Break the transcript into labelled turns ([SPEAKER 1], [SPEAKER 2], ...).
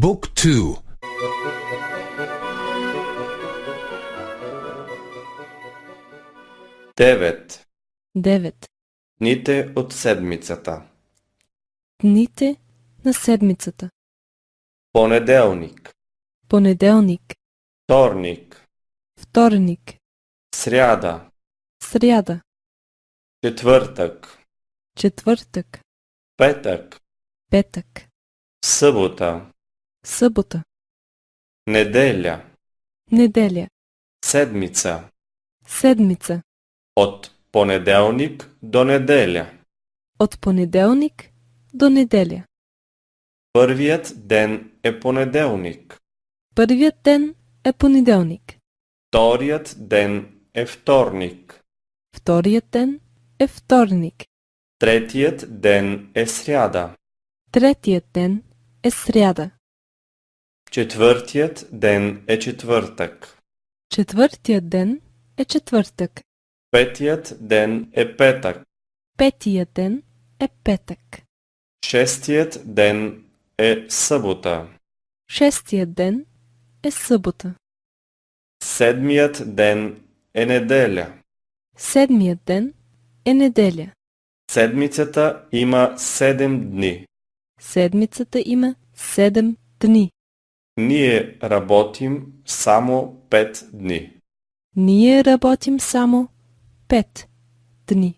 [SPEAKER 1] Book 2.
[SPEAKER 2] 9.
[SPEAKER 3] 9.
[SPEAKER 2] Дните от седмицата.
[SPEAKER 3] Дните на седмицата.
[SPEAKER 2] Понеделник,
[SPEAKER 3] Понеделник,
[SPEAKER 2] вторник,
[SPEAKER 3] вторник,
[SPEAKER 2] сряда,
[SPEAKER 3] сряда,
[SPEAKER 2] четвъртък,
[SPEAKER 3] четвъртък,
[SPEAKER 2] петък,
[SPEAKER 3] петък,
[SPEAKER 2] събота,
[SPEAKER 3] събота,
[SPEAKER 2] неделя,
[SPEAKER 3] неделя,
[SPEAKER 2] седмица.
[SPEAKER 3] седмица.
[SPEAKER 2] От понеделник до неделя.
[SPEAKER 3] От понеделник до неделя.
[SPEAKER 2] Първият ден е понеделник.
[SPEAKER 3] Първият ден е понеделник.
[SPEAKER 2] Вторият ден е вторник.
[SPEAKER 3] Вторият ден е вторник.
[SPEAKER 2] Третият ден е сряда.
[SPEAKER 3] Третият ден е сряда.
[SPEAKER 2] Четвъртият ден е четвъртък.
[SPEAKER 3] Четвъртият ден е четвъртък.
[SPEAKER 2] Петият ден е петък.
[SPEAKER 3] Петият ден е петък.
[SPEAKER 2] Шестият ден е събота.
[SPEAKER 3] Шестият ден е събота.
[SPEAKER 2] Седмият ден е неделя.
[SPEAKER 3] Седмият ден е неделя.
[SPEAKER 2] Седмицата има 7 дни.
[SPEAKER 3] Седмицата има 7 дни.
[SPEAKER 2] Ние работим само 5 дни.
[SPEAKER 3] Ние работим само 5 дни.